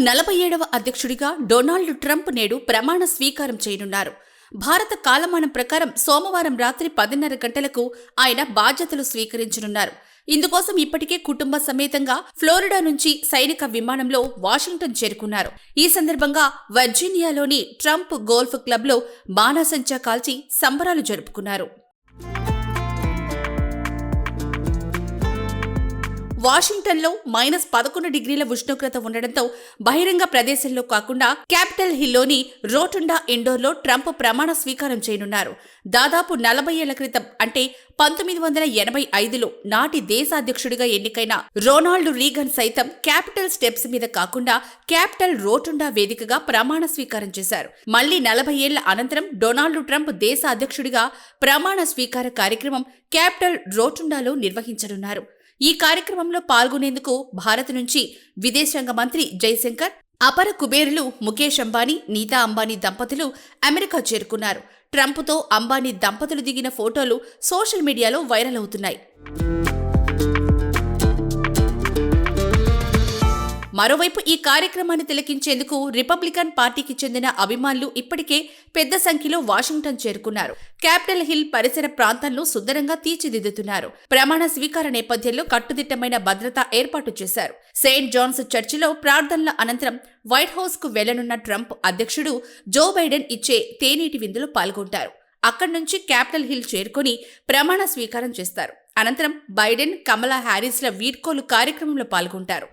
47వ అధ్యక్షుడిగా Donald Trump నేడు ప్రమాణ స్వీకారం చేయనున్నారు. భారత కాలమానం ప్రకారం సోమవారం రాత్రి 10:30 గంటలకు ఆయన బాధ్యతలు స్వీకరించనున్నారు. ఇందుకోసం ఇప్పటికే కుటుంబ సమేతంగా ఫ్లోరిడా నుంచి సైనిక విమానంలో వాషింగ్టన్ చేరుకున్నారు. ఈ సందర్భంగా వర్జీనియాలోని ట్రంప్ గోల్ఫ్ క్లబ్లో బాణాసంచా కాల్చి సంబరాలు జరుపుకున్నారు. వాషింగ్టన్లో -11 డిగ్రీల ఉష్ణోగ్రత ఉండడంతో బహిరంగ ప్రదేశంలో కాకుండా క్యాపిటల్ హిల్లోని రోటుండా ఇండోర్లో ట్రంప్ ప్రమాణ స్వీకారం చేయనున్నారు. దాదాపు 40 ఏళ్ల క్రితం అంటే 1985లో నాటి దేశాధ్యక్షుడిగా ఎన్నికైన రొనాల్డ్ రీగన్ సైతం క్యాపిటల్ స్టెప్స్ మీద కాకుండా క్యాపిటల్ రోటుండా వేదికగా ప్రమాణ స్వీకారం చేశారు. మళ్లీ 40 ఏళ్ల అనంతరం డొనాల్డ్ ట్రంప్ దేశ అధ్యక్షుడిగా ప్రమాణ స్వీకార కార్యక్రమం క్యాపిటల్ రోటుండాలో నిర్వహించనున్నారు. ఈ కార్యక్రమంలో పాల్గొనేందుకు భారత్ నుంచి విదేశాంగ మంత్రి జైశంకర్, అపర కుబేరులు ముఖేష్ అంబానీ, నీతా అంబానీ దంపతులు అమెరికా చేరుకున్నారు. ట్రంప్తో అంబానీ దంపతులు దిగిన ఫోటోలు సోషల్ మీడియాలో వైరల్ అవుతున్నాయి. మరోవైపు ఈ కార్యక్రమాన్ని తిలకించేందుకు రిపబ్లికన్ పార్టీకి చెందిన అభిమానులు ఇప్పటికే పెద్ద సంఖ్యలో వాషింగ్టన్ చేరుకున్నారు. క్యాపిటల్ హిల్ పరిసర ప్రాంతాలను సుందరంగా తీర్చిదిద్దుతున్నారు. ప్రమాణ స్వీకార నేపథ్యంలో కట్టుదిట్టమైన భద్రత ఏర్పాటు చేశారు. సెయింట్ జాన్స్ చర్చిలో ప్రార్థనల అనంతరం వైట్ హౌస్ కు వెళ్లనున్న ట్రంప్ అధ్యక్షుడు జో బైడెన్ ఇచ్చే తేనీటి విందులో పాల్గొంటారు. అక్కడి నుంచి క్యాపిటల్ హిల్ చేరుకుని ప్రమాణ స్వీకారం చేస్తారు. అనంతరం బైడెన్, కమలా హ్యారిస్ల వీడ్కోలు కార్యక్రమంలో పాల్గొంటారు.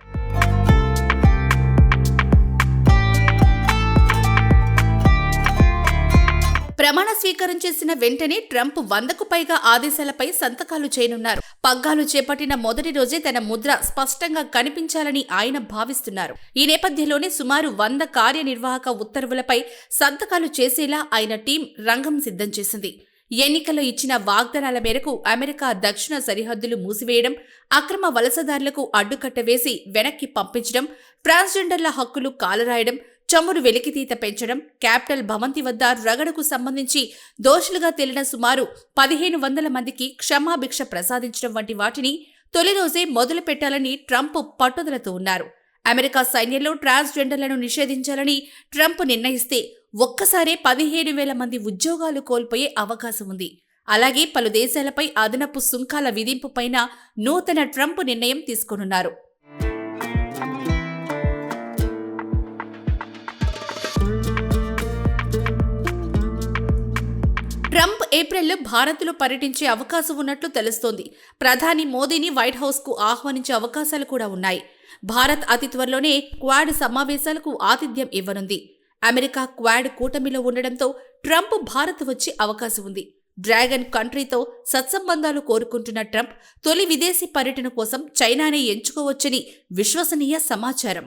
ప్రమాణ స్వీకారం చేసిన వెంటనే ట్రంప్ 100కు పైగా ఆదేశాలపై సంతకాలు చేయనున్నారు. పగ్గాలు చేపట్టిన మొదటి రోజే తన ముద్ర స్పష్టంగా కనిపించాలని ఆయన భావిస్తున్నారు. ఈ నేపథ్యంలోనే సుమారు 100 కార్యనిర్వాహక ఉత్తర్వులపై సంతకాలు చేసేలా ఆయన టీం రంగం సిద్ధం చేసింది. ఎన్నికల్లో ఇచ్చిన వాగ్దానాల మేరకు అమెరికా దక్షిణ సరిహద్దులు మూసివేయడం, అక్రమ వలసదారులకు అడ్డుకట్ట వేసి వెనక్కి పంపించడం, ట్రాన్స్జెండర్ల హక్కులు కాలరాయడం, చమురు వెలికితీత పెంచడం, క్యాపిటల్ భవంతి వద్ద రగడకు సంబంధించి దోషులుగా తేలిన సుమారు 1500 మందికి క్షమాభిక్ష ప్రసాదించడం వంటి వాటిని తొలి రోజే మొదలు పెట్టాలని ట్రంప్ పట్టుదలతో ఉన్నారు. అమెరికా సైన్యంలో ట్రాన్స్జెండర్లను నిషేధించాలని ట్రంప్ నిర్ణయిస్తే ఒక్కసారే 15,000 మంది ఉద్యోగాలు కోల్పోయే అవకాశం ఉంది. అలాగే పలు దేశాలపై అదనపు సుంకాల విధింపుపైన నూతన ట్రంప్ నిర్ణయం తీసుకోనున్నారు. ట్రంప్ ఏప్రిల్లో భారత్లో పర్యటించే అవకాశం ఉన్నట్లు తెలుస్తోంది. ప్రధాని మోదీని వైట్ హౌస్ కు ఆహ్వానించే అవకాశాలు కూడా ఉన్నాయి. భారత్ అతి త్వరలోనే క్వాడ్ సమావేశాలకు ఆతిథ్యం ఇవ్వనుంది. అమెరికా క్వాడ్ కూటమిలో ఉండడంతో ట్రంప్ భారత్ వచ్చే అవకాశం ఉంది. డ్రాగన్ కంట్రీతో సత్సంబంధాలు కోరుకుంటున్న ట్రంప్ తొలి విదేశీ పర్యటన కోసం చైనానే ఎంచుకోవచ్చని విశ్వసనీయ సమాచారం.